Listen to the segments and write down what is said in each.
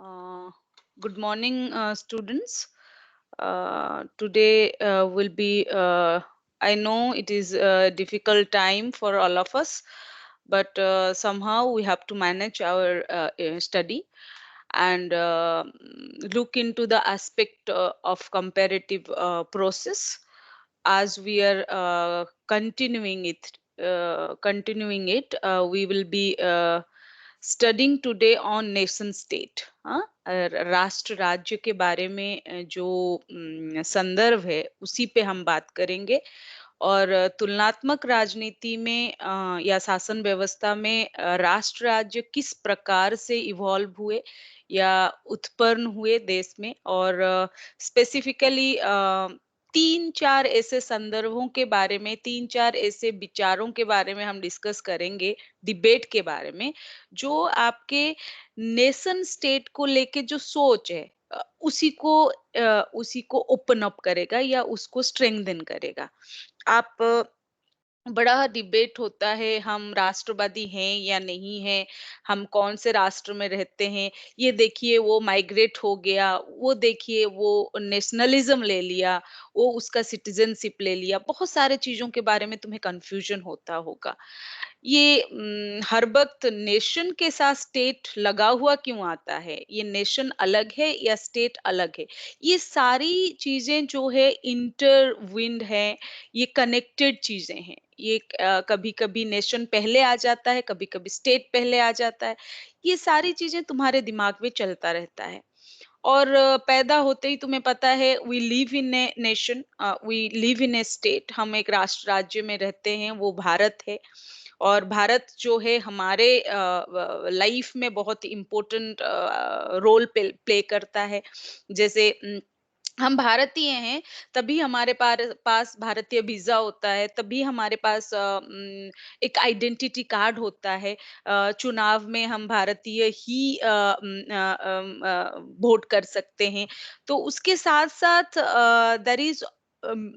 Uh, Good morning, students. Today will be, I know it is a difficult time for all of us, but somehow we have to manage our study and look into the aspect of comparative process as we are continuing it. We will be studying today on nation state. राष्ट्र राज्य के बारे में जो संदर्भ है उसी पे हम बात करेंगे और तुलनात्मक राजनीति में या शासन व्यवस्था में राष्ट्र राज्य किस प्रकार से इवॉल्व हुए या उत्पन्न हुए देश में और स्पेसिफिकली तीन चार ऐसे संदर्भों के बारे में, तीन चार ऐसे विचारों के बारे में हम डिस्कस करेंगे, डिबेट के बारे में, जो आपके नेशन स्टेट को लेके जो सोच है उसी को ओपन अप करेगा या उसको स्ट्रेंथन करेगा। आप बड़ा डिबेट होता है, हम राष्ट्रवादी हैं या नहीं हैं, हम कौन से राष्ट्र में रहते हैं, ये देखिए वो माइग्रेट हो गया, वो देखिए वो नेशनलिज्म ले लिया, वो उसका सिटीजनशिप ले लिया, बहुत सारे चीजों के बारे में तुम्हें कंफ्यूजन होता होगा। ये हर वक्त नेशन के साथ स्टेट लगा हुआ क्यों आता है, ये नेशन अलग है या स्टेट अलग है, ये सारी चीजें जो है इंटरविंड है, ये कनेक्टेड चीजें हैं। ये कभी कभी नेशन पहले आ जाता है, कभी कभी स्टेट पहले आ जाता है। ये सारी चीजें तुम्हारे दिमाग में चलता रहता है और पैदा होते ही तुम्हें पता है we live in a nation, we live in a state, हम एक राष्ट्र राज्य में रहते हैं, वो भारत है। और भारत जो है हमारे लाइफ में बहुत इम्पोर्टेंट रोल प्ले करता है। जैसे हम भारतीय हैं, तभी हमारे पास भारतीय वीजा होता है, तभी हमारे पास एक आइडेंटिटी कार्ड होता है। चुनाव में हम भारतीय ही वोट कर सकते हैं। तो उसके साथ साथ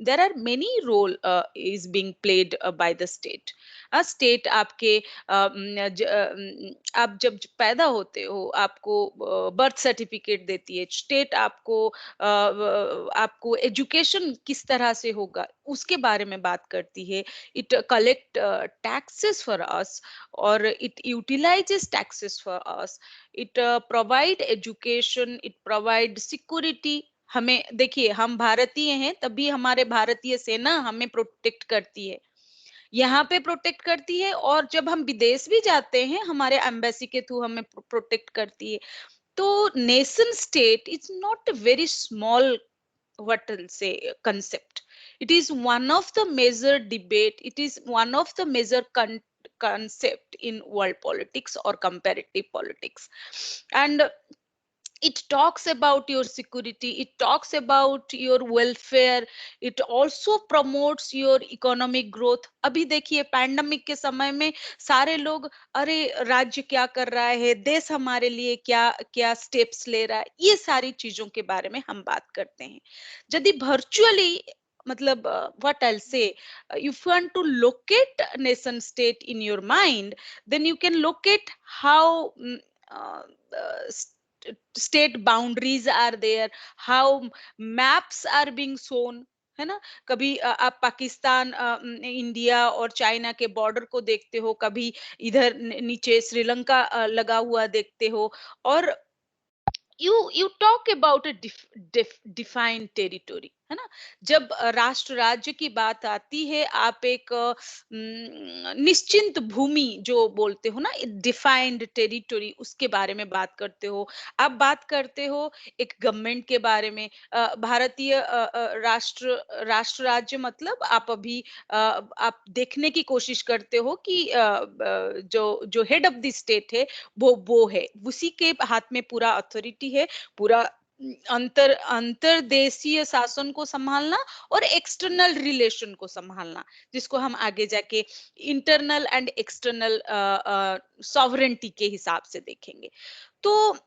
there are many role is being played by the state. State आपके आप जब पैदा होते हो आपको बर्थ सर्टिफिकेट देती है स्टेट, आपको आपको एजुकेशन किस तरह से होगा उसके बारे में बात करती है। It collect taxes for us और it utilises taxes for us. It provide education, it provide security. हमें देखिए, हम भारतीय हैं तभी हमारे भारतीय सेना हमें प्रोटेक्ट करती है, यहाँ पे प्रोटेक्ट करती है, और जब हम विदेश भी जाते हैं हमारे एम्बेसी के थ्रू हमें प्रोटेक्ट करती है। तो nation state is not a very small, what I'll say, concept. It is one of the major debate. It is one of the major concept in world politics or comparative politics. And it talks about your security, it talks about your welfare, it also promotes your economic growth. अभी देखिए pandemic के समय में सारे लोग, अरे राज्य क्या कर रहा है, देश हमारे लिए क्या क्या स्टेप्स ले रहा है, ये सारी चीजों के बारे में हम बात करते हैं। यदि वर्चुअली, मतलब what I'll say, if you want to locate nation state in your mind, then you can locate how uh, state boundaries are there, how maps are being shown, है ना। कभी आप पाकिस्तान, इंडिया और चाइना के border को देखते हो, कभी इधर नीचे श्रीलंका लगा हुआ देखते हो। और you talk about a defined territory, है ना। जब राष्ट्र राज्य की बात आती है, आप एक निश्चिंत भूमि जो बोलते हो ना, डिफाइंड टेरिटोरी, उसके बारे में बात करते हो। आप बात करते हो एक गवर्नमेंट के बारे में। भारतीय राष्ट्र राज्य मतलब आप अभी आप देखने की कोशिश करते हो कि जो जो हेड ऑफ द स्टेट है वो है, उसी के हाथ में पूरा अथॉरिटी है, पूरा अंतरदेशीय शासन को संभालना और एक्सटर्नल रिलेशन को संभालना, जिसको हम आगे जाके इंटरनल एंड एक्सटर्नल सॉवरेंटी के हिसाब से देखेंगे। तो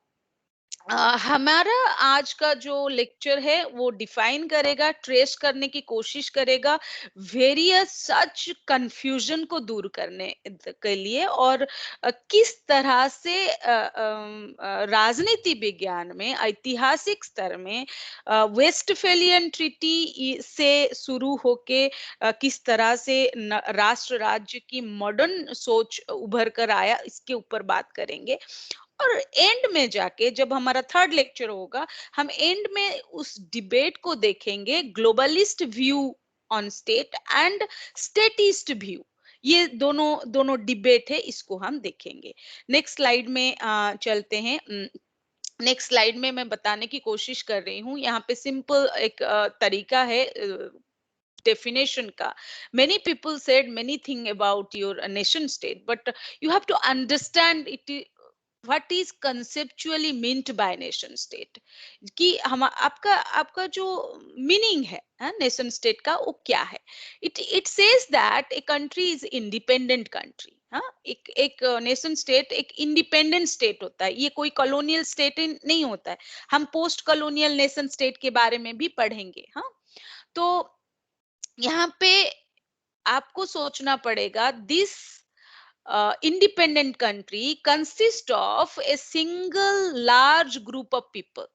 हमारा आज का जो लेक्चर है वो डिफाइन करेगा, ट्रेस करने की कोशिश करेगा वेरियस सच कंफ्यूजन को दूर करने के लिए, और किस तरह से राजनीति विज्ञान में ऐतिहासिक स्तर में वेस्टफेलियन ट्रीटी से शुरू होके किस तरह से राष्ट्र राज्य की मॉडर्न सोच उभर कर आया, इसके ऊपर बात करेंगे। और एंड में जाके जब हमारा थर्ड लेक्चर होगा, हम एंड में उस डिबेट को देखेंगे, globalist view on state and statist view. ये दोनों दोनों डिबेट है, इसको हम देखेंगे। नेक्स्ट स्लाइड में चलते हैं। नेक्स्ट स्लाइड में मैं बताने की कोशिश कर रही हूँ, यहाँ पे सिंपल एक तरीका है definition ka. Many people said many thing about your nation state, but you have to understand what is conceptually meant by nation state, कि हम आपका आपका जो मीनिंग है नेशन स्टेट का वो क्या है। It says that a country is independent country. हाँ, एक नेशन स्टेट एक इंडिपेंडेंट स्टेट होता है, ये कोई कॉलोनियल स्टेट नहीं होता है। हम पोस्ट कॉलोनियल नेशन स्टेट के बारे में भी पढ़ेंगे। हाँ, तो यहाँ पे आपको सोचना पड़ेगा, this independent country consist of a single large group of people.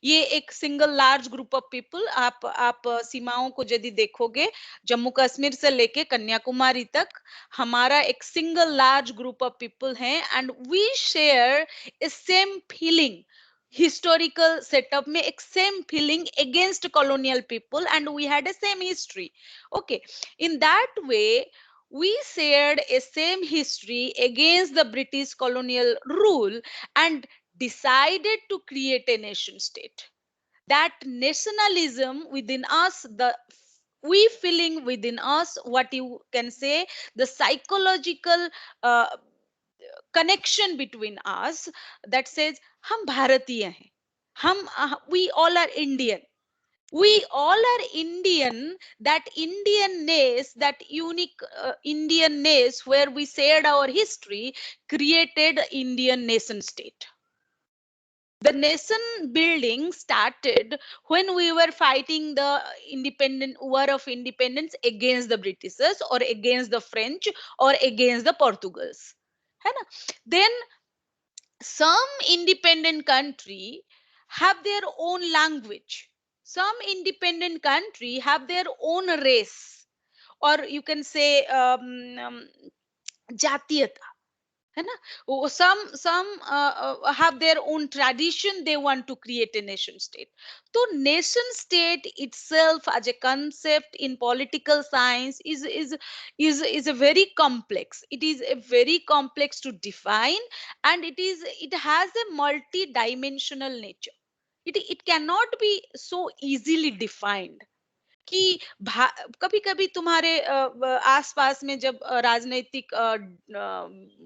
ये एक single large group of people, आप सीमाओं को यदि देखोगे, जम्मू कश्मीर से लेके कन्याकुमारी तक हमारा एक single large group of people है, and we share a same feeling. Historical setup में एक same feeling against colonial people, and we had a same history. Okay, in that way we shared a same history against the British colonial rule and decided to create a nation state. That nationalism within us, the we feeling within us, what you can say, the psychological uh, connection between us, that says हम भारतीय हैं, हम we all are Indian, we all are Indian. That Indianness, that unique Indianness where we shared our history, created Indian nation state. The nation building started when we were fighting the independent war of independence against the Britishers or against the French or against the Portugals, है ना? Then some independent country have their own language, some independent country have their own race, or you can say जातीयता, है ना? Some have their own tradition, they want to create a nation state. So nation state itself as a concept in political science is a very complex, it is a very complex to define, and it has a multi-dimensional nature. It cannot be so easily defined कि कभी कभी तुम्हारे आसपास में जब राजनीतिक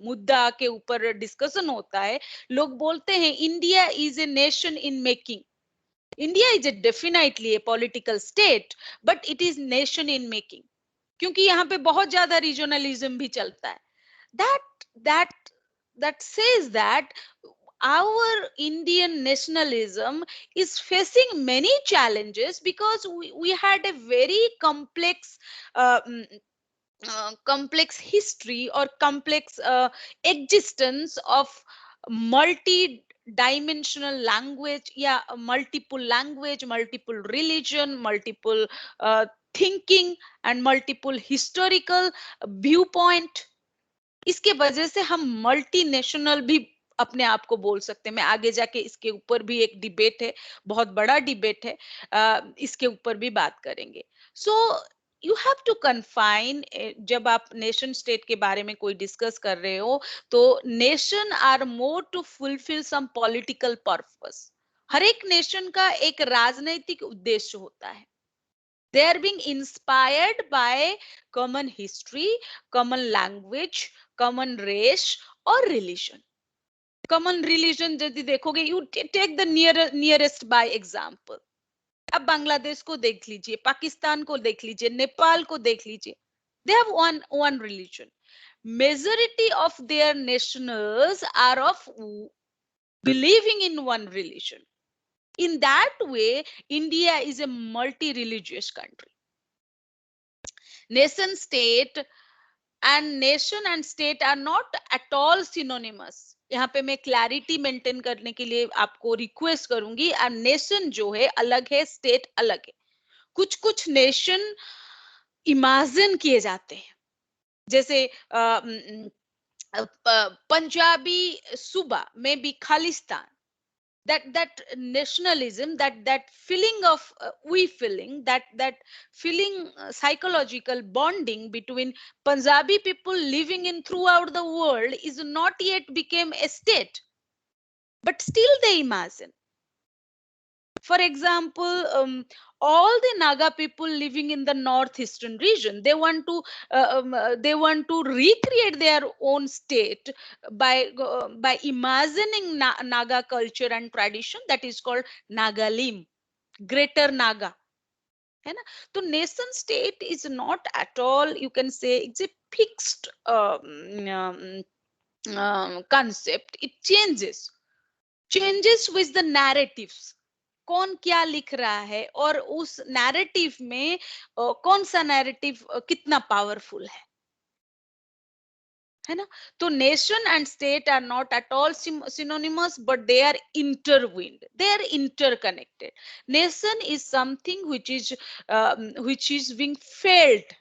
मुद्दा के ऊपर डिस्कशन होता है, लोग बोलते हैं India is a nation in making. India is a definitely A political state, but it is nation in making, क्योंकि यहाँ पे बहुत ज्यादा रीजनलिज्म भी चलता है। that that that says that our Indian nationalism is facing many challenges because we had a very complex uh, mm, complex history or complex existence of multi dimensional language, yeah, multiple language, multiple religion, multiple thinking, and multiple historical viewpoint। इसके वजह से हम multinational भी अपने आप को बोल सकते हैं। मैं आगे जाके इसके ऊपर भी एक डिबेट है, बहुत बड़ा डिबेट है, इसके ऊपर भी बात करेंगे। So you have to confine, जब आप नेशन स्टेट के बारे में कोई डिस्कस कर रहे हो, तो nation are more to fulfil some political purpose. हर एक नेशन का एक राजनीतिक उद्देश्य होता है। They are being inspired by common history, common language, common race or religion. Common religion यदि देखोगे, you take the nearest by example. अब बांग्लादेश को देख लीजिए, पाकिस्तान को देख लीजिए, नेपाल को देख लीजिए, they have one religion. Majority of their nationals are of believing in one religion. In that way, India is a multi-religious country. Nation and state are not at all synonymous. यहाँ पे मैं क्लैरिटी मेंटेन करने के लिए आपको request करूंगी, nation जो है अलग है, स्टेट अलग है. कुछ कुछ नेशन इमेजिन किए जाते हैं, जैसे पंजाबी सूबा में भी Khalistan, that nationalism, that feeling of we feeling that feeling psychological bonding between Punjabi people living in throughout the world is not yet became a state, but still they imagine. For example, all the Naga people living in the northeastern region, they want to recreate their own state by imagining Naga culture and tradition, that is called Nagalim, Greater Naga. है ना? तो nation state is not at all, you can say, it's a fixed concept. It changes with the narratives. कौन क्या लिख रहा है और उस नैरेटिव में कौन सा नैरेटिव कितना पावरफुल है ना? तो nation and state are not at all synonymous, but they are intertwined, they are interconnected. Nation is something which is being felt.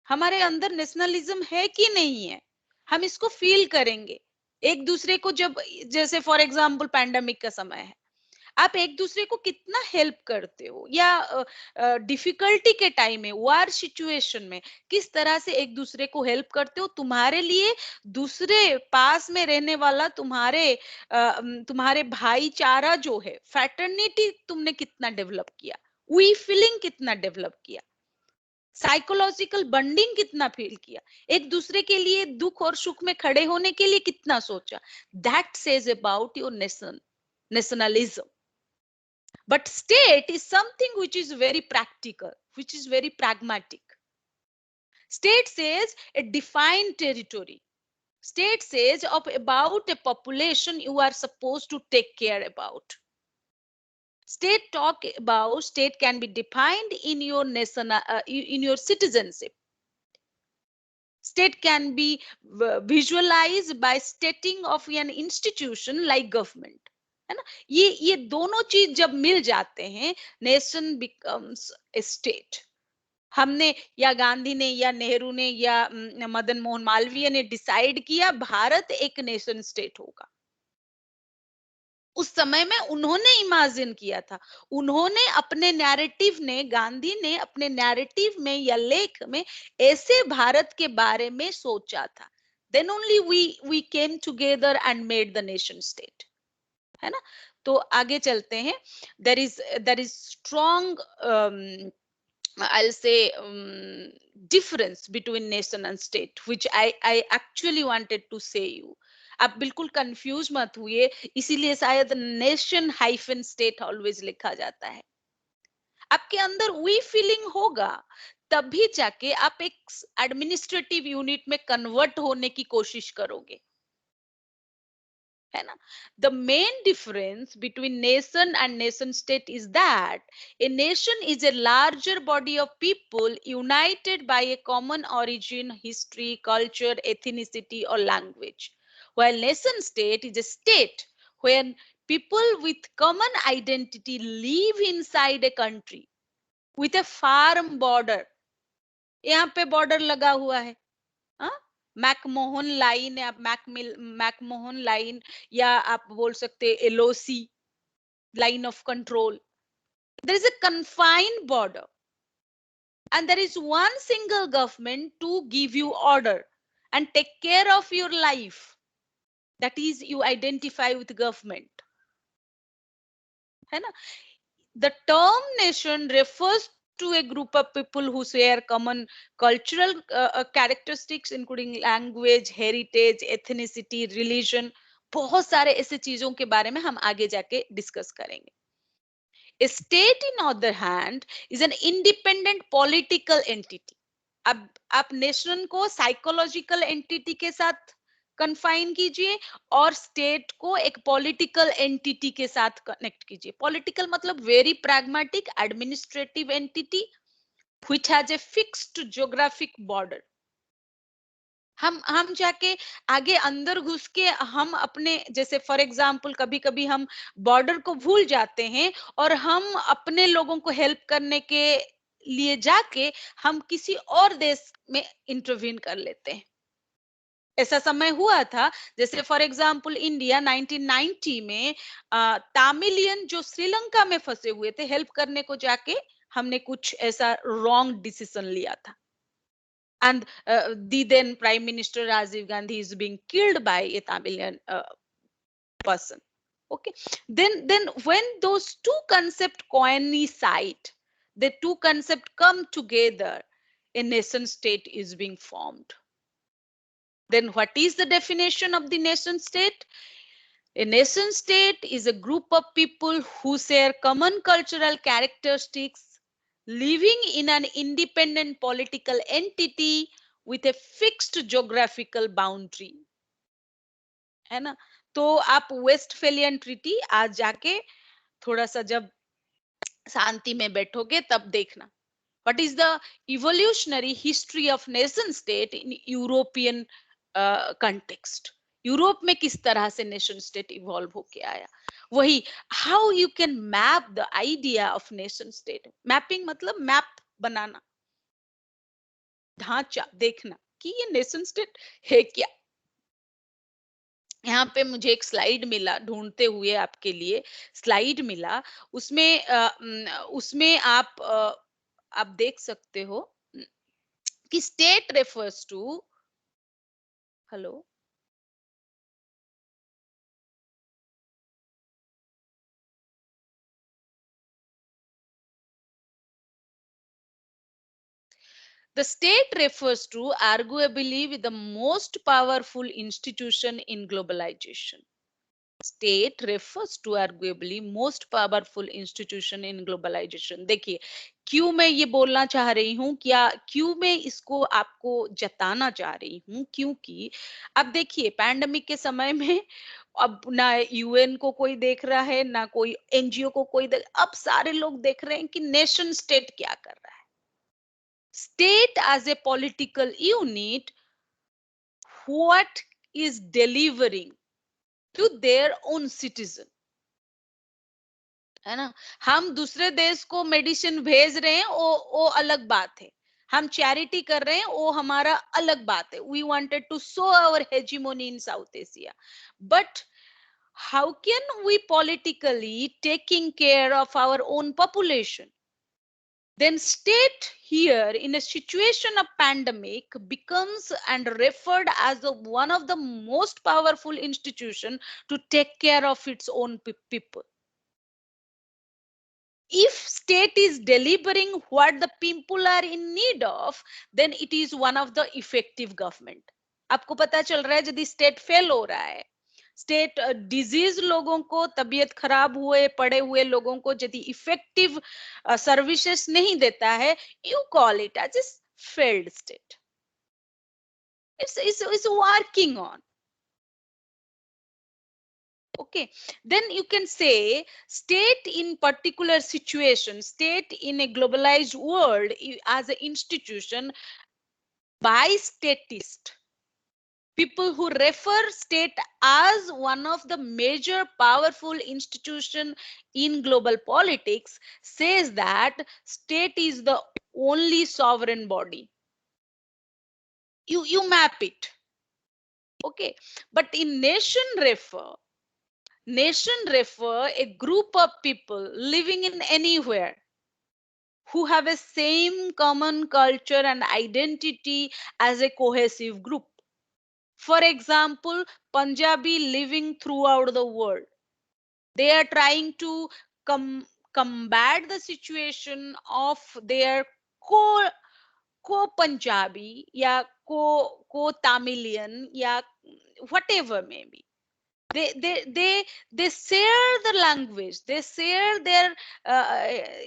हमारे अंदर नेशनलिज्म है कि नहीं है, हम इसको फील करेंगे एक दूसरे को. जब जैसे फॉर एग्जांपल पैंडेमिक का समय है, आप एक दूसरे को कितना हेल्प करते हो, या डिफिकल्टी के टाइम में, वार सिचुएशन में किस तरह से एक दूसरे को हेल्प करते हो. तुम्हारे लिए दूसरे पास में रहने वाला तुम्हारे भाईचारा जो है, फ्रेटर्निटी तुमने कितना डेवलप किया, वी फीलिंग कितना डेवलप किया, साइकोलॉजिकल बॉन्डिंग कितना फील किया, एक दूसरे के लिए दुख और सुख में खड़े होने के लिए कितना सोचा. That says about your nationalism. But state is something which is very practical, which is very pragmatic. State says a defined territory. State says about a population you are supposed to take care about. State can be defined in your in your citizenship. State can be visualized by stating of an institution like government. है ना? ये दोनों चीज जब मिल जाते हैं, nation becomes a state. हमने या गांधी ने या नेहरू ने या मदन मोहन मालवीय ने डिसाइड किया भारत एक नेशन स्टेट होगा. उस समय में उन्होंने इमेजिन किया था, उन्होंने अपने नैरेटिव ने, गांधी ने अपने नैरेटिव में या लेख में ऐसे भारत के बारे में सोचा था. Then only we came together and made the nation state. है ना? तो आगे चलते हैं. there is strong I'll say difference between nation and state, which I actually wanted to say you. आप बिल्कुल कंफ्यूज मत हुए, इसीलिए शायद नेशन हाइफन स्टेट ऑलवेज लिखा जाता है. आपके अंदर वी फीलिंग होगा तभी जाके आप एक एडमिनिस्ट्रेटिव यूनिट में कन्वर्ट होने की कोशिश करोगे, है ना? The main difference between nation and nation state is that a nation is a larger body of people united by a common origin, history, culture, ethnicity, or language, while nation state is a state where people with common identity live inside a country with a firm border. यहाँ पे border लगा हुआ है. हाँ? McMahon line या McMahon line, या आप बोल सकते LOC, line of control. There is a confined border and there is one single government to give you order and take care of your life. That is, you identify with government. है ना? The term nation refers to a group of people who share common cultural characteristics including language, heritage, ethnicity, religion. बहुत सारे ऐसे चीजों के बारे में हम आगे जाके डिस्कस करेंगे. A state, in other hand, is an independent political entity. अब आप नेशन को साइकोलॉजिकल एंटिटी के साथ कन्फाइन कीजिए और स्टेट को एक पॉलिटिकल एंटिटी के साथ कनेक्ट कीजिए। पॉलिटिकल मतलब very pragmatic administrative entity which has a fixed geographic border. हम जाके आगे अंदर घुस के हम अपने, जैसे फॉर एग्जांपल कभी कभी हम बॉर्डर को भूल जाते हैं और हम अपने लोगों को हेल्प करने के लिए जाके हम किसी और देश में इंटरवीन कर लेते हैं। ऐसा समय हुआ था, जैसे फॉर एग्जांपल इंडिया 1990 में तामिलियन जो श्रीलंका में फंसे हुए थे, हेल्प करने को जाके हमने कुछ ऐसा रॉन्ग डिसीजन लिया था। And the then Prime Minister Rajiv Gandhi is being killed by a Tamilian person. Okay, then when those two concepts coincide, the two concepts come together, a nation state is being formed. Then what is the definition of the nation state? A nation state is a group of people who share common cultural characteristics, living in an independent political entity with a fixed geographical boundary. है ना? तो आप Westphalian treaty आज जाके थोड़ा सा जब शांति में बैठोगे तब देखना। What is the evolutionary history of nation state in European context? Europe में किस तरह से नेशन स्टेट इवॉल्व होके आया, वही how you can map the idea of nation state. Mapping मतलब मैप बनाना, ढांचा देखना कि ये नेशन स्टेट है क्या। यहाँ पे मुझे एक स्लाइड मिला, ढूंढते हुए आपके लिए स्लाइड मिला, उसमें उसमें आप देख सकते हो कि state refers to, hello, the state refers to arguably with the most powerful institution in globalization. State refers to arguably most powerful institution in globalization। देखिए क्यों मैं ये बोलना चाह रही हूँ, क्या क्यों मैं इसको आपको जताना चाह रही हूँ, क्योंकि अब देखिए पैंडेमिक के समय में अब ना यूएन को कोई देख रहा है, ना कोई एनजीओ को कोई देख, अब सारे लोग देख रहे हैं कि नेशन स्टेट क्या कर रहा है। State as a political unit, what is delivering to their own citizen, है ना? हम दूसरे देश को मेडिसिन भेज रहे हैं, वो अलग बात है। हम चैरिटी कर रहे हैं, वो हमारा अलग बात है। We wanted to show our hegemony in South Asia, but how can we politically taking care of our own population? Then state here in a situation of pandemic becomes and referred as one of the most powerful institution to take care of its own people. If state is delivering what the people are in need of, then it is one of the effective government. आपको पता चल रहा है यदि state fail हो रहा है, state disease लोगों को, तबीयत खराब हुए पड़े हुए लोगों को यदि इफेक्टिव सर्विसेज नहीं देता है, you call it as failed state. It's working on. Okay, then you can say state in particular situation, state in a globalized world as an institution by statist, people who refer state as one of the major powerful institution in global politics, says that state is the only sovereign body. You map it. Okay, but in nation refer a group of people living in anywhere who have a same common culture and identity as a cohesive group. For example, Punjabi living throughout the world. They are trying to combat the situation of their co Punjabi या co Tamilian या whatever may be. They share the language, they share their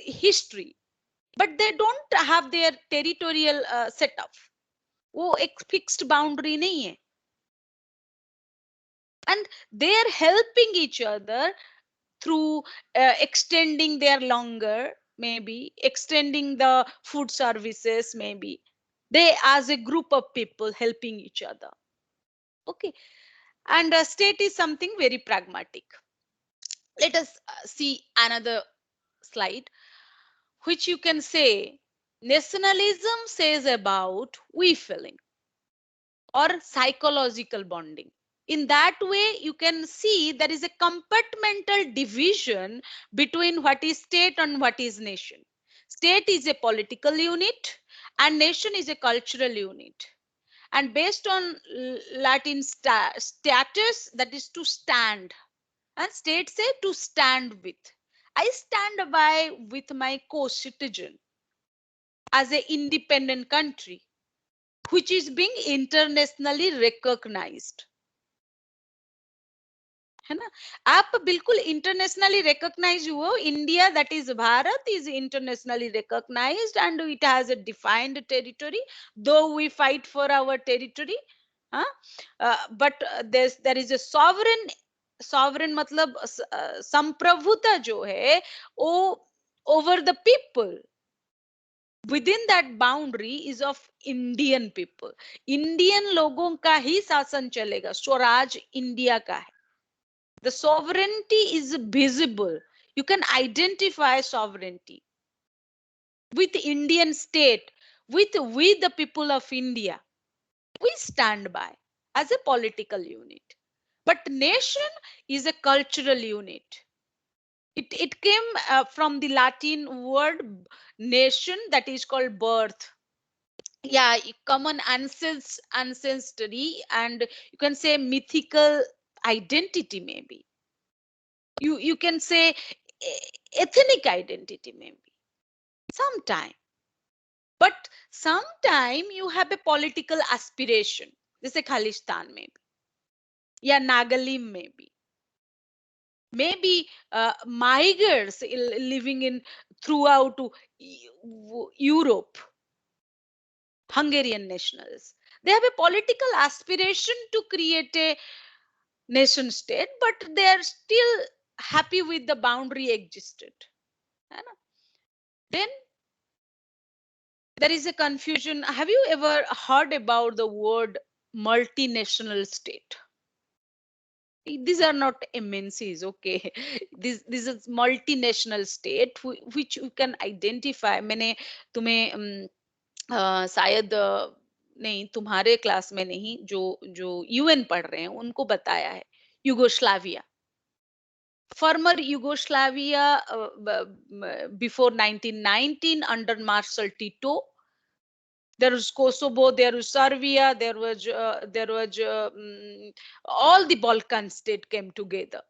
history, but they don't have their territorial setup. वो एक fixed boundary नहीं है। and they are helping each other through extending their longer, maybe extending the food services, maybe they as a group of people helping each other. Okay, and state is something very pragmatic. Let us see another slide, which you can say nationalism says about we feeling or psychological bonding. In that way, you can see there is a compartmental division between what is state and what is nation. State is a political unit and nation is a cultural unit. And based on Latin status, that is to stand. And state say to stand with. I stand by with my co-citizen as an independent country, which is being internationally recognized. है ना? आप बिल्कुल internationally recognized हुए हो. India, that is Bharat, is internationally recognized and it has a defined territory, though we fight for our territory. हाँ? But there is a sovereign मतलब संप्रभुता जो है वो over the people. Within that boundary is of Indian people. Indian लोगों का ही शासन चलेगा. स्वराज इंडिया का है. The sovereignty is visible. You can identify sovereignty with Indian state, with we the people of India. We stand by as a political unit. But nation is a cultural unit. It came from the Latin word nation, that is called birth. Yeah, common ancestry, and you can say mythical identity, maybe you can say ethnic identity, maybe sometime, but sometime you have a political aspiration. This is Khalistan, maybe, yeah, Nagalim, maybe migrants living in throughout Europe, Hungarian nationals, they have a political aspiration to create a nation state, but they are still happy with the boundary existed, है ना? Then there is a confusion. Have you ever heard about the word multinational state? These are not MNCs, okay? This is multinational state which you can identify. मैंने तुम्हें शायद नहीं, तुम्हारे class में नहीं, जो जो यूएन पढ़ रहे हैं उनको बताया है. Yugoslavia, former Yugoslavia, before 1919 under Marshal Tito. There was Kosovo, there was Serbia, all the Balkan state came together.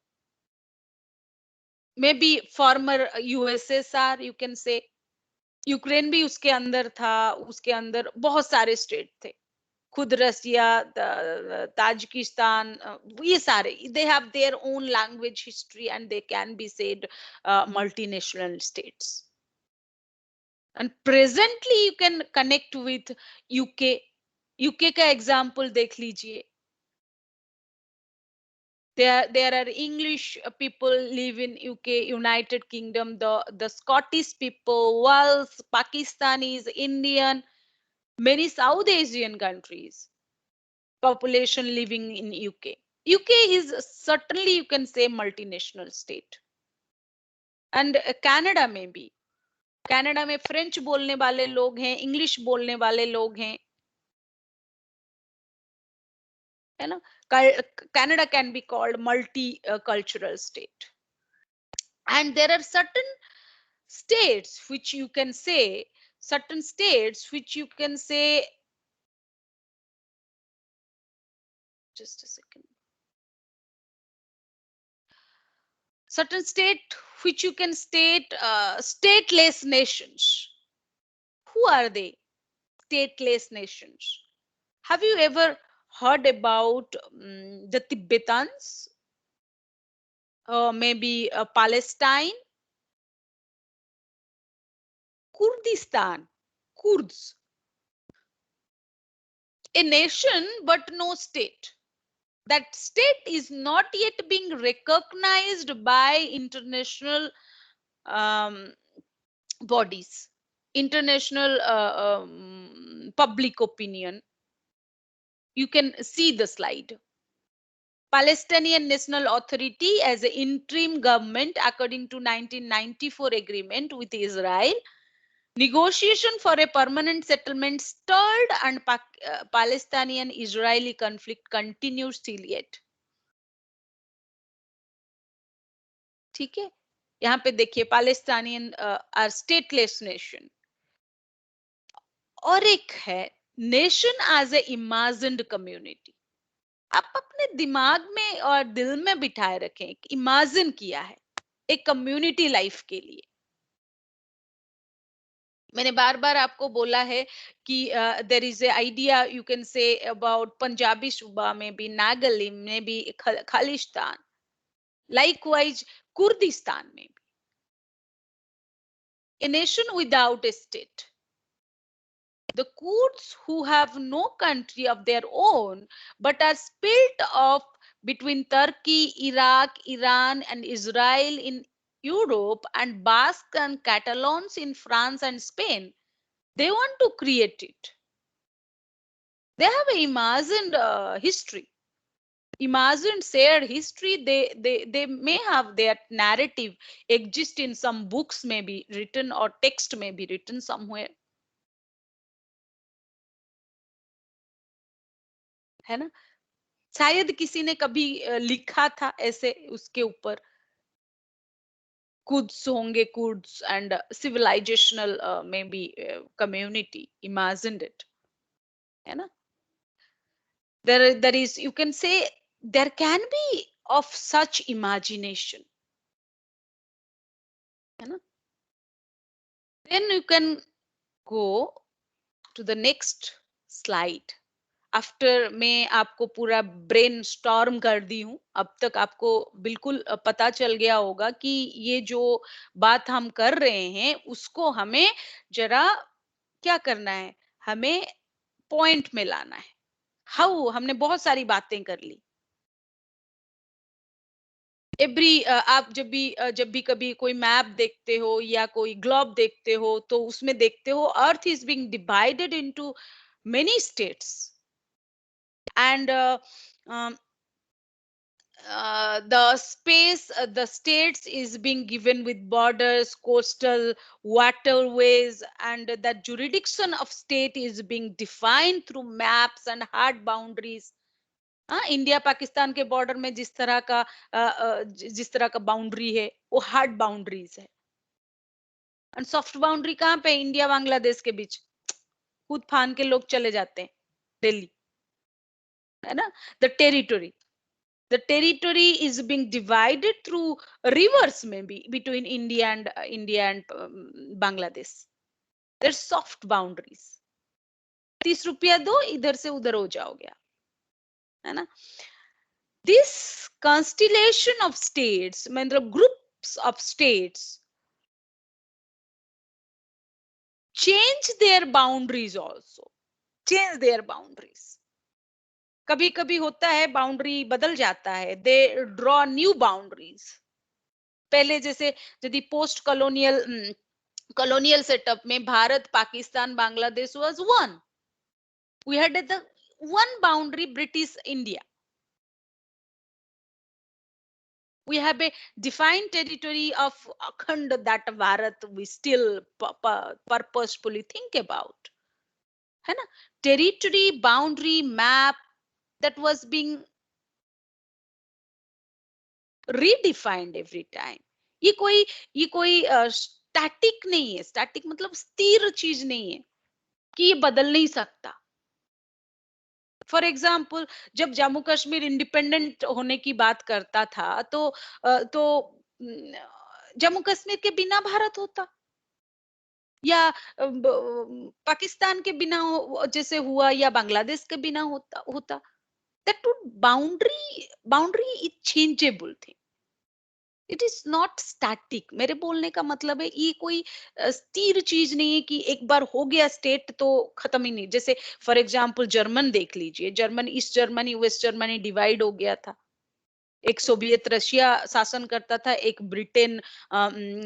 Maybe former USSR, you can say. Ukraine भी उसके अंदर था, उसके अंदर बहुत सारे स्टेट थे. खुद रसिया, ताजिकिस्तान, ये सारे, they have their own language history and they can be said multinational states. And presently you can connect with UK. UK का एग्जाम्पल देख लीजिए. There are English people live in UK, United Kingdom, the Scottish people, Wales, Pakistanis, Indian, many South Asian countries, population living in UK. UK is certainly, you can say, multinational state. And Canada में भी, Canada में French बोलने वाले लोग हैं, English बोलने वाले लोग हैं, है ना? Canada can be called multicultural state. And there are states which you can say certain states which you can say just a second certain state which you can state stateless nations. Who are they? Stateless nations. Have you ever heard about the Tibetans, maybe Palestine, Kurdistan, Kurds? A nation but no state. that state is not yet being recognized by international um, bodies, international public opinion. You can see the slide. Palestinian National Authority as an interim government according to 1994 agreement with Israel. Negotiation for a permanent settlement stalled and Palestinian-Israeli conflict continues still yet. ठीक है, यहाँ पे देखिए पालेस्टानियन are stateless nation, और एक है nation as a imagined community. आप अपने दिमाग में और दिल में बिठाए रखें, इमेजिन किया है एक कम्युनिटी लाइफ के लिए। मैंने बार बार आपको बोला है कि there is a idea you can say about Punjabi सूबा में भी, नागालैंड में भी, खालिस्तान, लाइकवाइज कुर्दिस्तान में भी, a nation without a state. The Kurds who have no country of their own but are split off between Turkey, Iraq, Iran, and Israel in Europe, and Basque and Catalans in France and Spain, they want to create it. They have an imagined history, imagined shared history. They may have their narrative exist in some books, may be written, or text may be written somewhere, है ना? शायद किसी ने कभी लिखा था ऐसे उसके ऊपर, कुड्स होंगे, Quds and civilisational may be community imagined it, है ना? There is, you can say, there can be of such imagination, है ना? Then you can go to the next slide. After मैं आपको पूरा ब्रेन स्टॉर्म कर दी हूं, अब तक आपको बिल्कुल पता चल गया होगा कि ये जो बात हम कर रहे हैं उसको हमें जरा क्या करना है, हमें पॉइंट में लाना है। हाउ, हमने बहुत सारी बातें कर ली। एवरी आप जब भी कभी कोई मैप देखते हो या कोई ग्लोब देखते हो तो उसमें देखते हो earth is being divided into many states, and the states is being given with borders, coastal waterways, and that jurisdiction of state is being defined through maps and hard boundaries. हाँ, India Pakistan के border में जिस तरह का boundary है वो hard boundaries है, और सॉफ्ट बाउंड्री कहाँ पे, इंडिया बांग्लादेश के बीच कूद फान के लोग चले जाते हैं दिल्ली, है ना? The territory, the territory is being divided through rivers, maybe between India and Bangladesh. There's soft boundaries, 30 रुपया दो इधर से उधर हो जाओगे आप, है ना? This constellation of states, मतलब groups of states, change their boundaries also, change their boundaries. कभी कभी होता है बाउंड्री बदल जाता है, दे ड्रॉ न्यू बाउंड्रीज। पहले जैसे यदि पोस्ट कॉलोनियल सेटअप में Bharat, Pakistan, Bangladesh was one, we had the one boundary British India, we have a defined territory of akhand that Bharat we still purposefully think about, है ना? Territory boundary map that was being redefined every time. ये कोई static नहीं है, static मतलब स्थिर चीज नहीं है कि ये बदल नहीं सकता। फॉर एग्जाम्पल, जब जम्मू कश्मीर इंडिपेंडेंट होने की बात करता था तो जम्मू कश्मीर के बिना भारत होता, या पाकिस्तान के बिना जैसे हुआ, या बांग्लादेश के बिना होता होता। That boundary boundary is changeable thing, it is not static. मेरे बोलने का मतलब है ये कोई स्थिर चीज नहीं है कि एक बार हो गया स्टेट तो खत्म ही नहीं। जैसे फॉर एग्जांपल जर्मन देख लीजिए, German, East Germany, West Germany divide हो गया था। एक सोवियत रशिया शासन करता था, एक ब्रिटेन,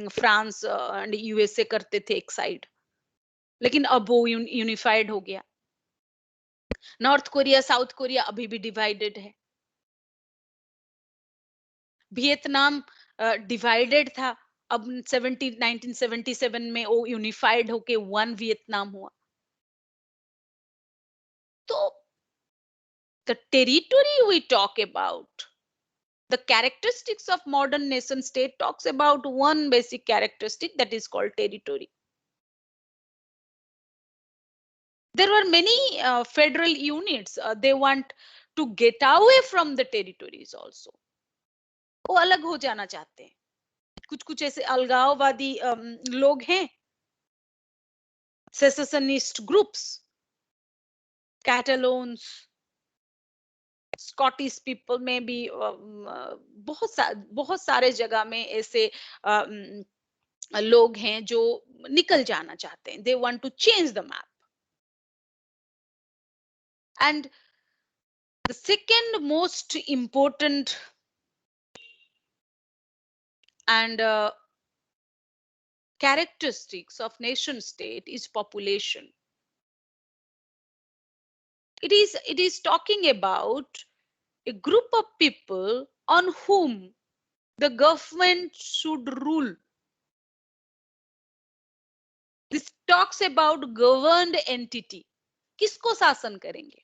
फ्रांस एंड यूएसए करते थे एक साइड। लेकिन अब वो यूनिफाइड हो गया। नॉर्थ कोरिया, साउथ कोरिया अभी भी डिवाइडेड है। वियतनाम डिवाइडेड था, अब 1977 में वो यूनिफाइड होके वन वियतनाम हुआ। तो the territory we talk about, the characteristics of modern nation state talks about one basic characteristic that is called territory. There were many federal units, they want to get away from the territories also, वो अलग हो जाना चाहते हैं। कुछ कुछ ऐसे अलगाववादी लोग हैं, सेसेशनिस्ट ग्रुप्स, कैटलोन्स, स्कॉटिश पीपल में भी बहुत सारे जगह में ऐसे लोग हैं जो निकल जाना चाहते हैं। They want to change the map. And the second most important and characteristics of nation state is population. It is talking about a group of people on whom the government should rule. This talks about governed entity. किसको शासन करेंगे?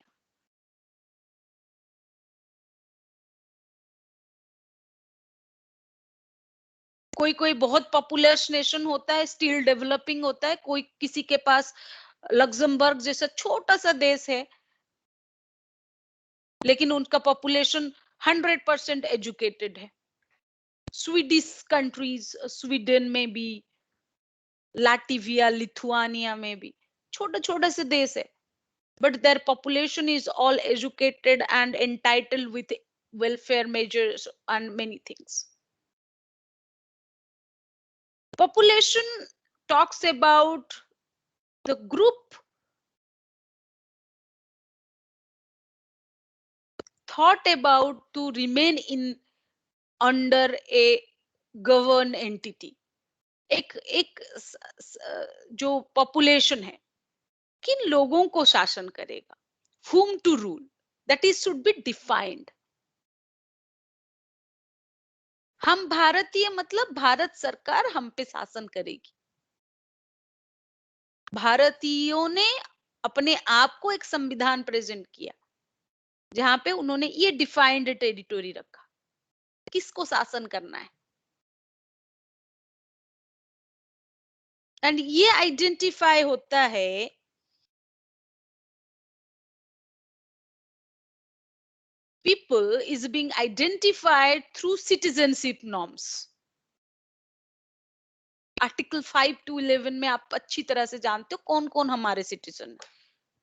कोई कोई बहुत populace nation होता है, still developing होता है, कोई किसी के पास लग्जमबर्ग जैसा छोटा सा देश है, लेकिन उनका पॉपुलेशन 100% एजुकेटेड है। स्वीडिश कंट्रीज, स्वीडन में भी, लाटविया, लिथुआनिया में भी छोटे छोटे से देश है, but their population is all educated and entitled with welfare measures and many things. Population talks about the group thought about to remain in under a governed entity. एक एक जो पॉपुलेशन है, किन लोगों को शासन करेगा, whom to rule, that is should be defined. हम भारतीय मतलब भारत सरकार हम पे शासन करेगी। भारतीयों ने अपने आप को एक संविधान प्रेजेंट किया, जहां पे उन्होंने ये डिफाइंड टेरिटोरी रखा, किसको शासन करना है। एंड ये आइडेंटिफाई होता है people is being identified through citizenship norms. Article 5 to 11 में आप अच्छी तरह से जानते हो कौन कौन हमारे सिटीजन है।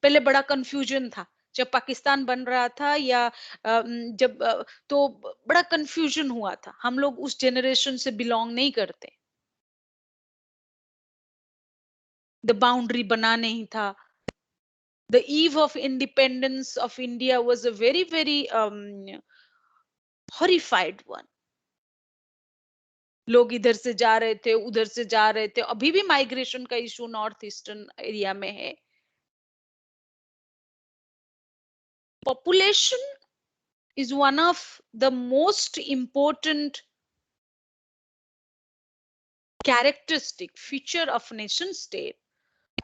पहले बड़ा कंफ्यूजन था जब पाकिस्तान बन रहा था, या जब तो बड़ा कंफ्यूजन हुआ था। हम लोग उस जनरेशन से बिलोंग नहीं करते। द बाउंड्री बना नहीं था। The eve of independence of India was a very very horrified one. लोग इधर से जा रहे थे, उधर से जा रहे थे। अभी भी माइग्रेशन का इशू नॉर्थ ईस्टर्न एरिया में है। Population is one of the most important characteristic feature of nation state,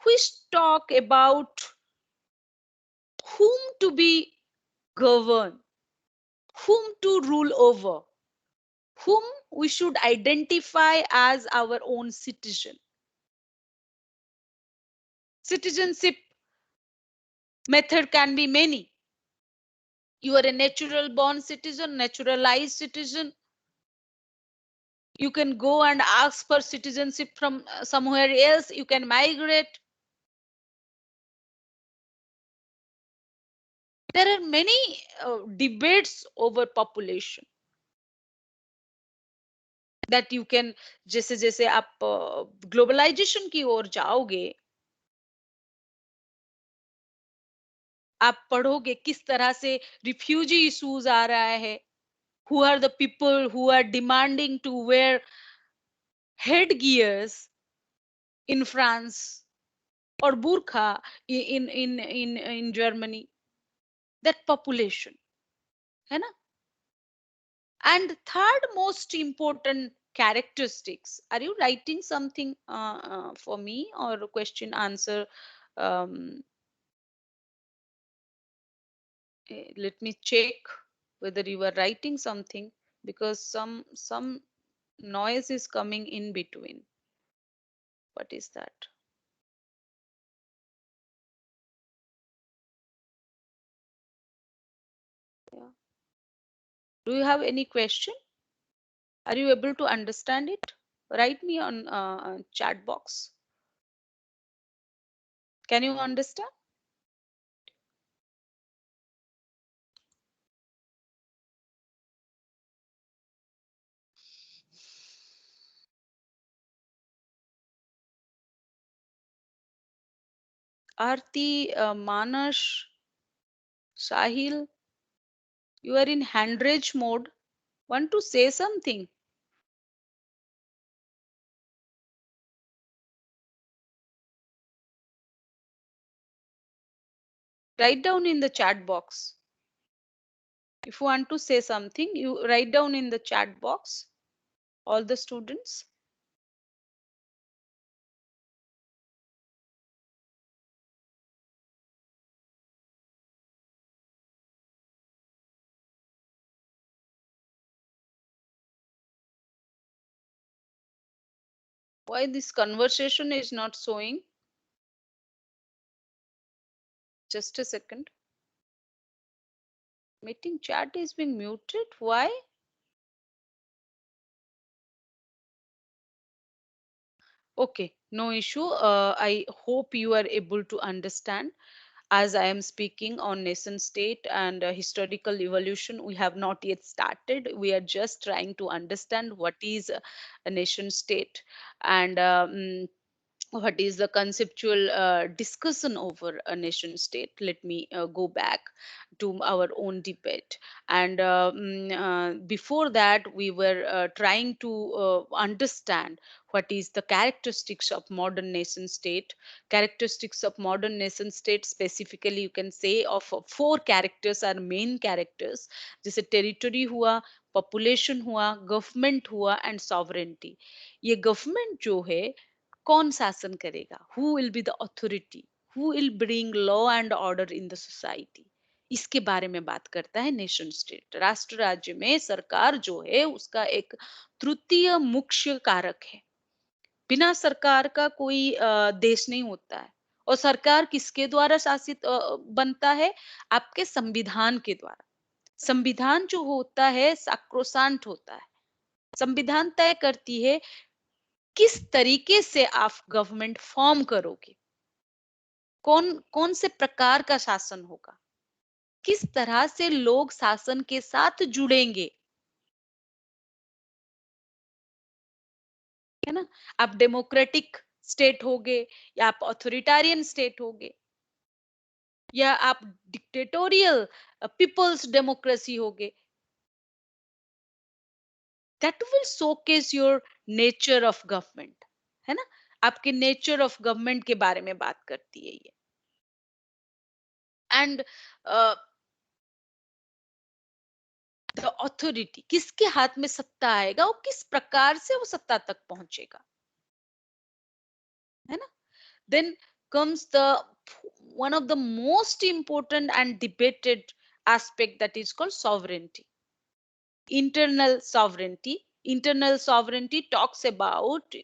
which talk about whom to be governed, whom to rule over, whom we should identify as our own citizen. Citizenship method can be many. You are a natural born citizen, naturalized citizen. You can go and ask for citizenship from somewhere else. You can migrate. There are many debates over population. That you can, जैसे जैसे आप globalisation की ओर जाओगे, आप पढ़ोगे किस तरह से रिफ्यूजी इश्यूज आ रहा है, who are the people who are demanding to wear headgears in France or burqa in Germany, that population, है ना? And third most important characteristics, are you writing something for me or question answer? um, Let me check whether you are writing something, because some noise is coming in between. What is that? Yeah. Do you have any question? Are you able to understand it? Write me on chat box. Can you understand? Arti, Manas, Sahil, you are in hand raise mode. Want to say something? Write down in the chat box. If you want to say something, you write down in the chat box. All the students. Why this conversation is not showing? Just a second. Meeting chat is being muted. Why? Okay, no issue. I hope you are able to understand. As I am speaking on nation state and historical evolution, we have not yet started. We are just trying to understand what is a nation state, and what is the conceptual discussion over a nation state. Let me go back to our own debate. And before that, we were trying to understand what is the characteristics of modern nation state. Characteristics of modern nation state, specifically you can say of four characters are main characters, जैसे territory हुआ, population हुआ, government हुआ and sovereignty. ये government जो है, कौन शासन करेगा, who will be the authority, who will bring law and order in the society, इसके बारे में बात करता है नेशन स्टेट. राष्ट्र राज्य में सरकार जो है उसका एक तृतीय मुख्य कारक है. बिना सरकार का कोई देश नहीं होता है. और सरकार किसके द्वारा शासित बनता है? आपके संविधान के द्वारा. संविधान जो होता है साक्रोसांट होता है. संविधान तय करती है किस तरीके से आप गवर्नमेंट फॉर्म करोगे, कौन कौन से प्रकार का शासन होगा, किस तरह से लोग शासन के साथ जुड़ेंगे, है ना? आप डेमोक्रेटिक स्टेट होगे, या आप ऑथोरिटारियन स्टेट होगे, या आप डिक्टेटोरियल पीपल्स डेमोक्रेसी होगे. That will showcase your nature of government, है ना? आपके नेचर ऑफ गवर्नमेंट के बारे में बात करती है ये. एंड द अथॉरिटी, किसके हाथ में सत्ता आएगा, वो किस प्रकार से वो सत्ता तक पहुंचेगा, है ना? Then comes the one of the most important and debated aspect, that is called sovereignty. Internal sovereignty talks about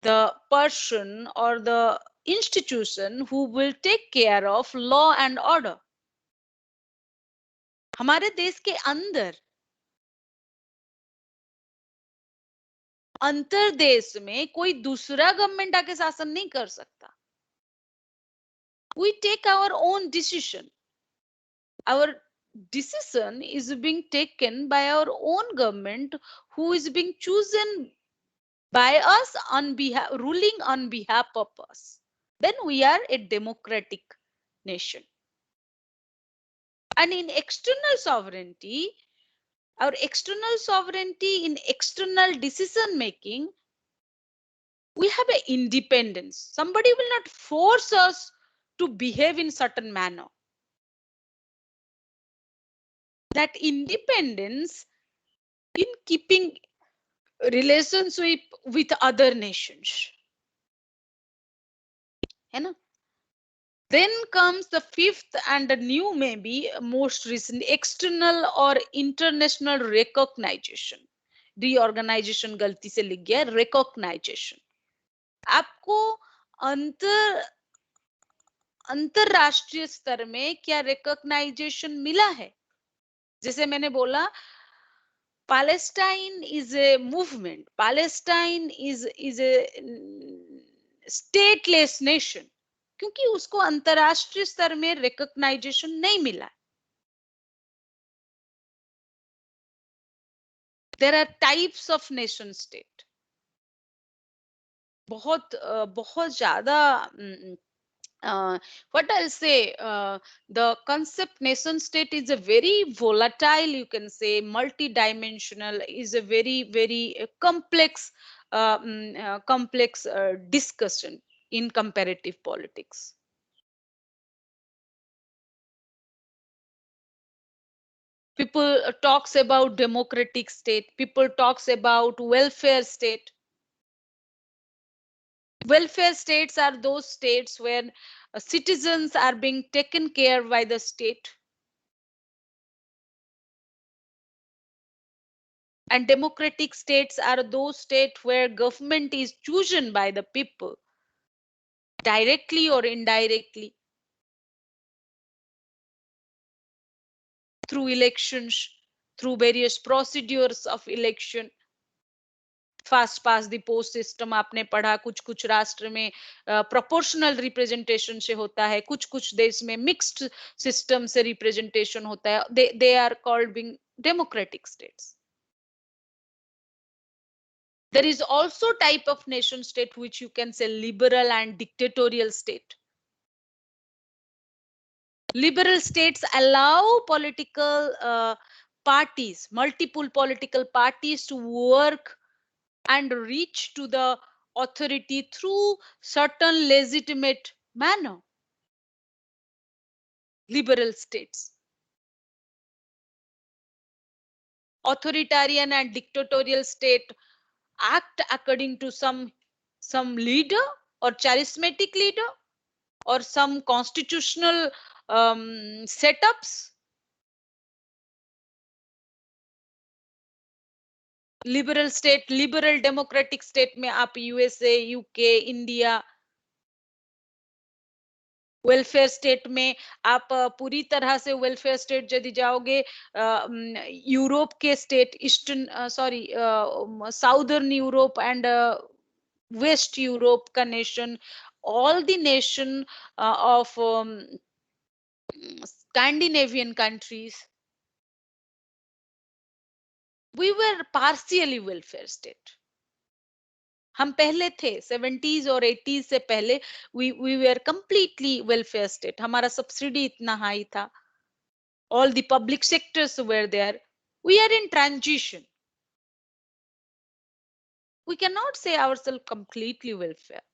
the person or the institution who will take care of law and order. हमारे देश के अंदर अंतरदेश में कोई दूसरा government आके शासन नहीं कर सकता. We take our own decision. Our decision is being taken by our own government, who is being chosen by us on behalf, ruling on behalf of us, then we are a democratic nation. And in external sovereignty, our external sovereignty in external decision making, we have an independence. Somebody will not force us to behave in certain manner. That independence in keeping relationship with other nations, है ना? Then comes the fifth and the new, maybe most recent, external or international recognition. Reorganization गलती से लिख गया, recognition. आपको अंतर अंतरराष्ट्रीय स्तर में क्या रिकॉग्नाइजेशन मिला है? जैसे मैंने बोला, Palestine is a movement. Palestine is a stateless nation, क्योंकि उसको अंतरराष्ट्रीय स्तर में रिकॉग्नाइजेशन नहीं मिला. There are types of nation state. बहुत ज्यादा what I'll say, the concept nation state is a very volatile, you can say, multi-dimensional, is a very complex, complex discussion in comparative politics. People talks about democratic state. People talks about welfare state. Welfare states are those states where citizens are being taken care by the state. And democratic states are those states where government is chosen by the people, directly or indirectly, through elections, through various procedures of election. Fast pass the post system आपने पढ़ा, कुछ कुछ राष्ट्र में proportional representation से होता है, कुछ कुछ देश में मिक्स्ड सिस्टम से रिप्रेजेंटेशन होता है. They are called being democratic states. There is also type of nation state which you can say liberal and dictatorial state. Liberal states allow political parties, multiple political parties to work and reach to the authority through certain legitimate manner. Liberal states. Authoritarian and dictatorial state act according to some leader or charismatic leader or some constitutional setups. Liberal state, liberal democratic state में आप USA, UK, India. Welfare state में आप पूरी तरह से welfare state यदि जाओगे, Europe के state, eastern sorry southern Europe and west Europe का nation, all the nation of Scandinavian countries, we were partially welfare state. हम पहले थे 70s और 80s से पहले, we were completely welfare state. हमारा सब्सिडी इतना हाई था. All the public sectors were there. We are in transition. We cannot say ourselves completely welfare.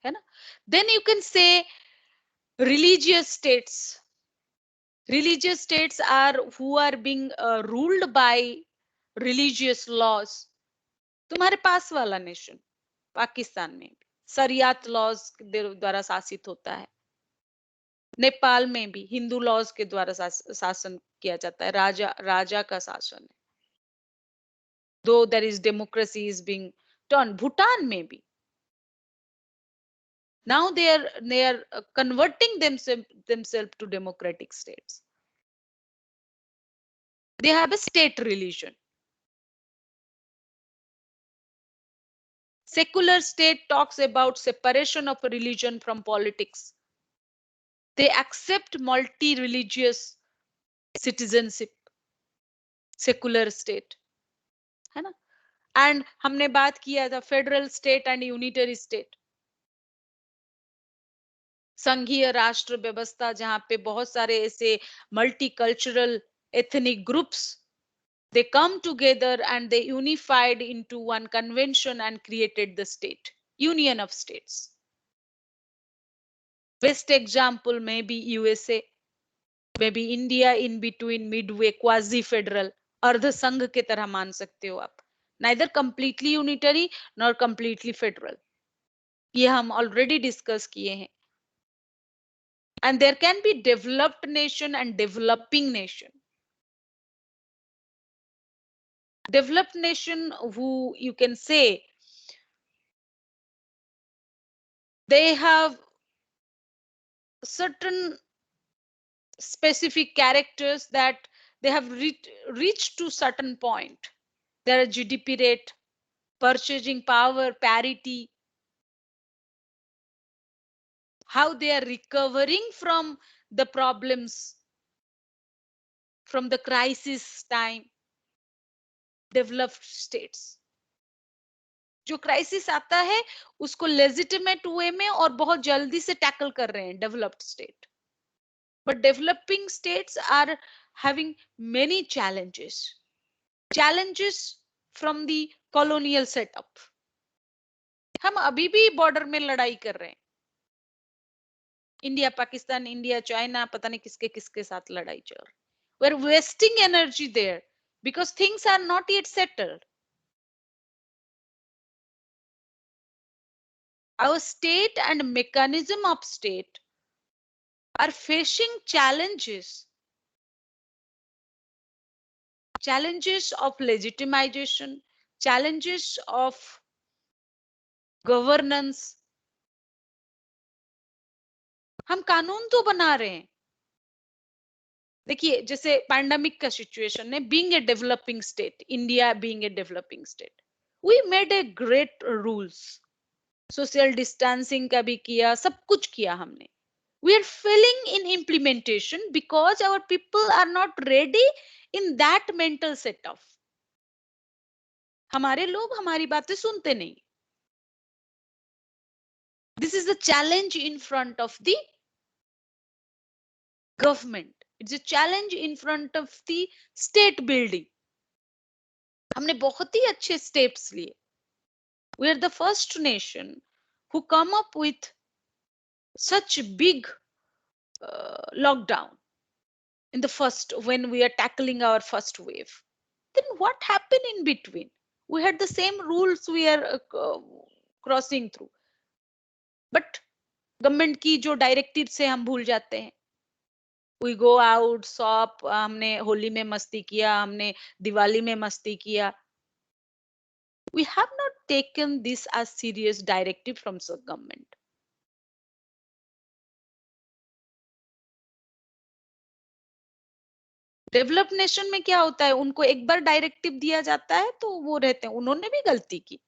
है ना? Then you can say religious states. Religious states are who are being ruled by religious laws. तुम्हारे पास वाला nation Pakistan में शरियत laws द्वारा शासित होता है. नेपाल में भी हिंदू लॉज के द्वारा शासन किया जाता है, राजा राजा का शासन है. Though there is democracy is being turn. Bhutan में भी now they are converting themselves to democratic states. They have a state religion. Secular state talks about separation of religion from politics. They accept multi-religious citizenship, secular state, है ना? And हमने बात किया था federal state and unitary state, संघीय राष्ट्र व्यवस्था जहां पे बहुत सारे ऐसे multicultural ethnic groups, they come together and they unified into one convention and created the state, union of states. Best example may be USA, maybe India in between, midway, quasi federal, अर्ध संघ के तरह मान सकते हो आप, neither completely unitary nor completely federal, ये हम ऑलरेडी डिस्कस किए हैं. And there can be developed nation and developing nation. Developed nation who you can say they have certain specific characters that they have reached to certain point. Their GDP rate, purchasing power, parity, how they are recovering from the problems, from the crisis time. Developed states, जो crisis आता है उसको legitimate वे में और बहुत जल्दी से tackle कर रहे हैं developed state. But developing states are having many challenges from the colonial setup. हम अभी भी बॉर्डर में लड़ाई कर रहे हैं, इंडिया पाकिस्तान, इंडिया चाइना, पता नहीं किसके किसके साथ लड़ाई चल रही. We are wasting energy there because things are not yet settled. Our state and mechanism of state are facing challenges of legitimization, challenges of governance. हम कानून तो बना रहे हैं. देखिए जैसे पैंडेमिक का सिचुएशन है, being a developing state, India being a developing state, we made a great rules, social distancing का भी किया, सब कुछ किया हमने. We are failing in implementation because our people are not ready in that mental setup. हमारे लोग हमारी बातें सुनते नहीं. This is the challenge in front of the government. It's a challenge in front of the state building. हमने बहुत ही अच्छे steps लिए. We are the first nation who come up with such big lockdown in the first, when we are tackling our first wave. Then what happened in between? We had the same rules we are crossing through, but government की जो directive से हम भूल जाते हैं. We go out shop, हमने होली में मस्ती किया, हमने दिवाली में मस्ती किया. We have not taken this as serious directive from government. Developed nation में क्या होता है, उनको एक बार डायरेक्टिव दिया जाता है तो वो रहते हैं. उन्होंने भी गलती की.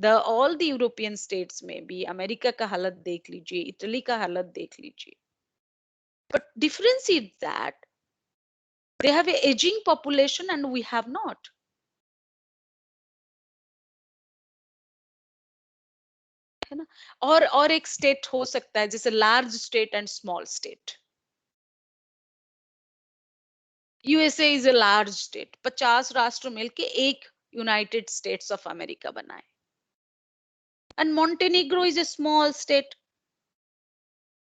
ऑल द यूरोपियन स्टेट्स में भी, अमेरिका का हालत देख लीजिए, इटली का हालत देख लीजिए. But difference is that they have a aging population and we have not. है ना. और एक स्टेट हो सकता है जैसे large state and small state. USA is a large state, 50 राष्ट्र मिलके एक यूनाइटेड स्टेट्स ऑफ अमेरिका बनाए. And Montenegro is a small state.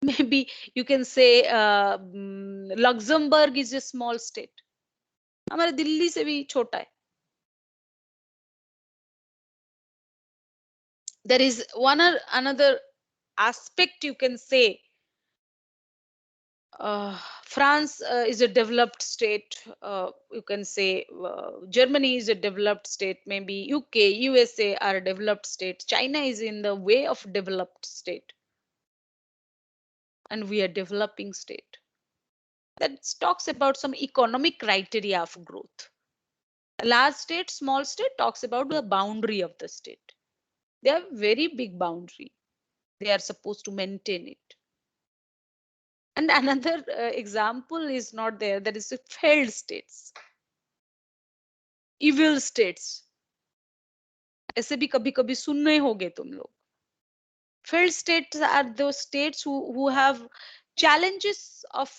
Maybe you can say Luxembourg is a small state. हमारे दिल्ली से भी छोटा है. There is one or another aspect you can say. France is a developed state. You can say Germany is a developed state. Maybe UK, USA are developed states. China is in the way of developed state, and we are developing state. That talks about some economic criteria of growth. A large state, small state talks about the boundary of the state. They have very big boundary. They are supposed to maintain it. And another example is not there, that is the failed states, evil states. ऐसे भी कभी कभी सुनने होगे तुम लोग. Failed states are those states who have challenges of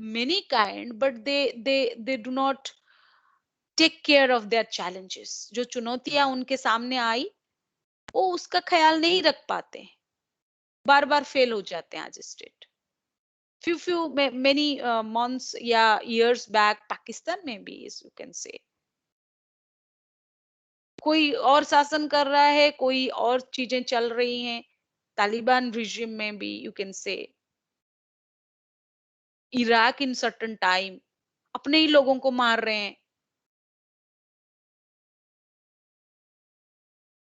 many kind, but they do not take care of their challenges. जो चुनौतियां उनके सामने आई, वो उसका ख्याल नहीं रख पाते, बार बार फेल हो जाते हैं आज स्टेट. few many months या years back, पाकिस्तान में भी, you can say, कोई और शासन कर रहा है, कोई और चीजें चल रही हैं. तालिबान रिजिम में भी, you can say, Iraq in certain time अपने ही लोगों को मार रहे हैं.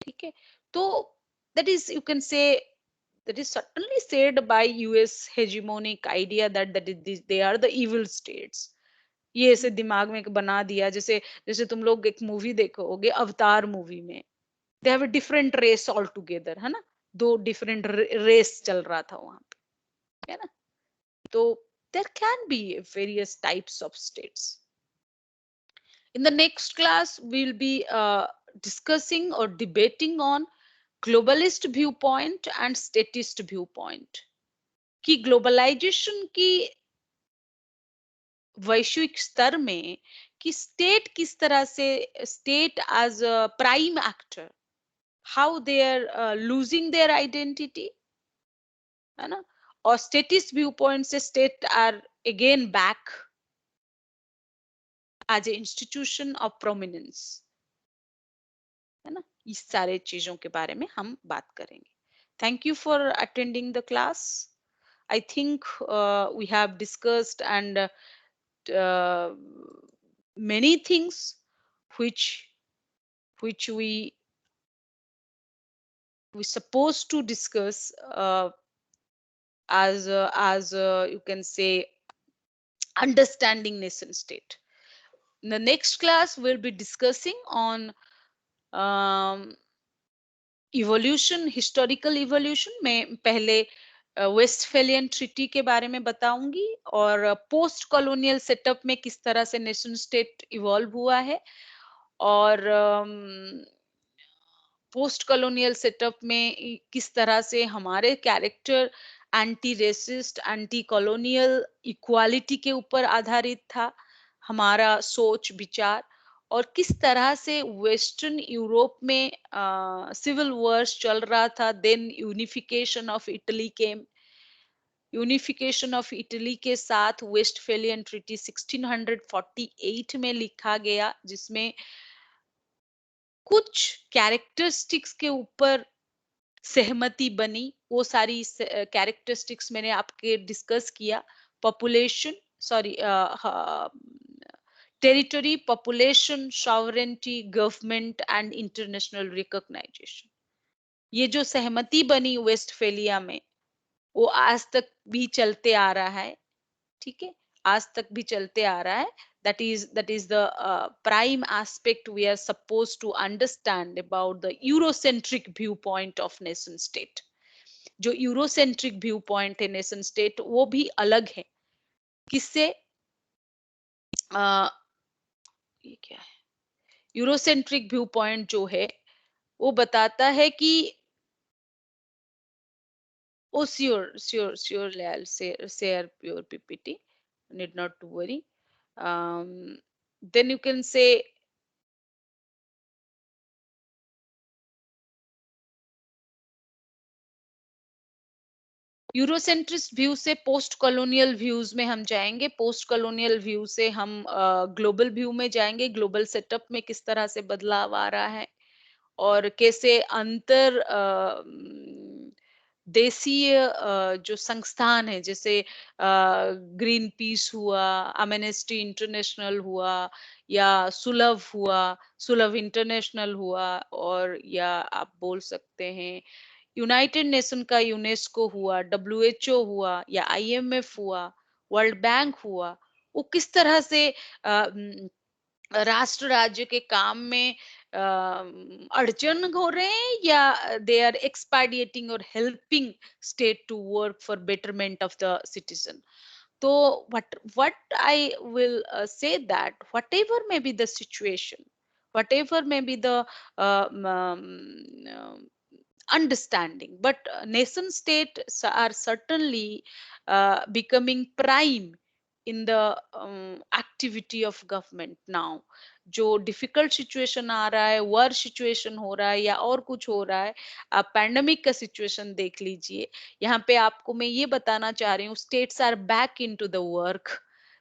ठीक है. तो that is, you can say, that is certainly said by US hegemonic idea that they are the evil states. ये ऐसे दिमाग में एक बना दिया, जैसे जैसे तुम लोग एक मूवी देखोगे, अवतार मूवी में they have a different race all together, है ना. दो डिफरेंट रेस चल रहा था वहां पे, है ना. तो there can be various types of states. In the next class, we'll be discussing or debating on globalist viewpoint and statist viewpoint. कि ग्लोबलाइजेशन की वैश्विक स्तर में, कि स्टेट किस तरह से, state as a prime actor, how they are losing their identity, है ना. और स्टेटिस्ट व्यू पॉइंट से state are again back as a institution of prominence, है ना. इस सारे चीजों के बारे में हम बात करेंगे. Thank you for attending the class. I think we have discussed and many things which we supposed to discuss as you can say understanding nation state. In the next class, we'll be discussing on um, evolution, historical evolution में पहले Westphalian treaty के बारे में बताऊंगी, और post colonial setup में किस तरह से नेशन स्टेट इवॉल्व हुआ है, और पोस्ट कॉलोनियल सेटअप में किस तरह से हमारे character anti racist, anti colonial, equality के ऊपर आधारित था हमारा सोच विचार, और किस तरह से वेस्टर्न यूरोप में सिविल वॉर्स चल रहा था. देन यूनिफिकेशन ऑफ इटली के, यूनिफिकेशन ऑफ इटली के साथ वेस्टफेलियन ट्रीटी 1648 में लिखा गया, जिसमें कुछ कैरेक्टरिस्टिक्स के ऊपर सहमति बनी. वो सारी कैरेक्टरिस्टिक्स मैंने आपके डिस्कस किया. Population, sorry, territory, population, sovereignty, government and international recognisation. ये जो सहमति बनी वेस्टफेलिया में, वो आज तक भी चलते आ रहा है. ठीक है, आज तक भी चलते आ रहा है. that is the prime aspect we are supposed to understand about the eurocentric viewpoint of nation state. जो यूरोसेंट्रिक व्यू पॉइंट है नेशन स्टेट, वो भी अलग है. किससे, ये क्या है, यूरोसेंट्रिक व्यू पॉइंट जो है, वो बताता है कि, oh sure I'll share your PPT, need not to worry. Then you can say Eurocentrist view से पोस्ट कॉलोनियल व्यूज में हम जाएंगे. पोस्ट कॉलोनियल व्यू से हम ग्लोबल व्यू में जाएंगे. ग्लोबल सेटअप में किस तरह से बदलाव आ रहा है, और कैसे अंतर देशीय जो संस्थान है, जैसे ग्रीन पीस हुआ, अमेनेस्टी इंटरनेशनल हुआ, या सुलभ हुआ, सुलभ इंटरनेशनल हुआ, और या आप बोल सकते हैं यूनाइटेड नेशन का यूनेस्को हुआ, डब्ल्यूएचओ हुआ, या आईएमएफ हुआ, वर्ल्ड बैंक हुआ, वो किस तरह से राष्ट्र राज्य के काम में अड़चन हो रहे हैं या दे आर एक्सपाडिएटिंग और helping state to work for betterment of the citizen. So what I will say that whatever may be the situation, whatever may be the understanding, but nation states are certainly becoming prime in the activity of government now. जो difficult situation आ रहा है, वर्ष situation हो रहा है या और कुछ हो रहा है, आप पैंडेमिक का सिचुएशन देख लीजिए. यहाँ पे आपको मैं ये बताना चाह रही हूँ, states are back into the work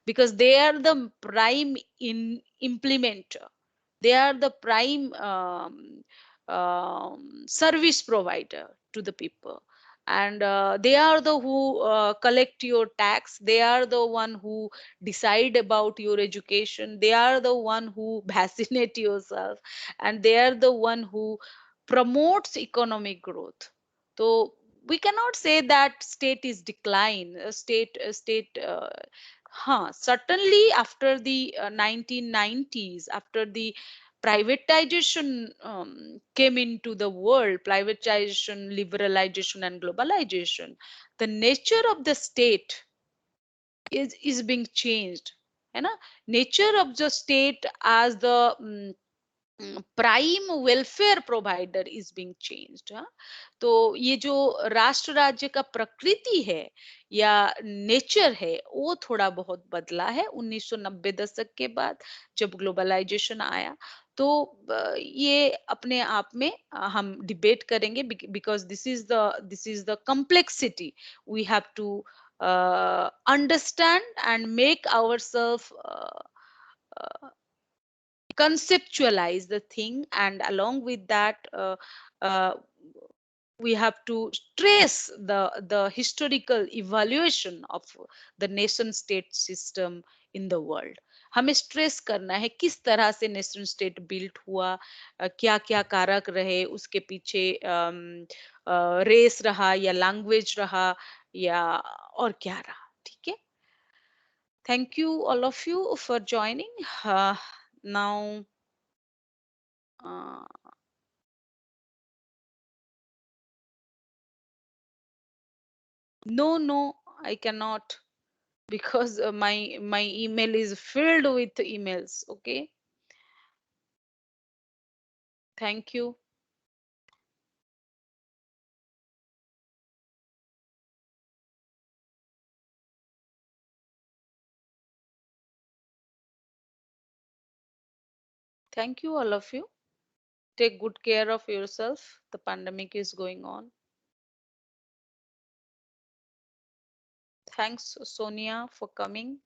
because they are the prime in implementer. They are the prime service provider to the people, and they are the who collect your tax. They are the one who decide about your education. They are the one who vaccinate yourself, and they are the one who promotes economic growth. So we cannot say that state is decline. Certainly after the 1990s, after the privatization came into the world, privatization, liberalization, and globalization, the nature of the state is being changed. है ना? Nature of the state as the prime welfare provider is being changed. तो ये जो राष्ट्र राज्य का प्रकृति है या नेचर है, वो थोड़ा बहुत बदला है 1990 दशक के बाद जब ग्लोबलाइजेशन आया. तो ये अपने आप में हम डिबेट करेंगे, because this is the complexity we have to understand and make our self conceptualize the thing, and along with that uh, we have to trace the historical evaluation of the nation state system in the world. हमें stress करना है किस तरह से nation state built हुआ, क्या क्या कारक रहे उसके पीछे, रेस रहा या लैंग्वेज रहा या और क्या रहा. ठीक है. Thank you all of you for joining. Now uh, no, no, I cannot, because my email is filled with emails. Okay. Thank you. Thank you, all of you. Take good care of yourself. The pandemic is going on. Thanks, Sonia, for coming.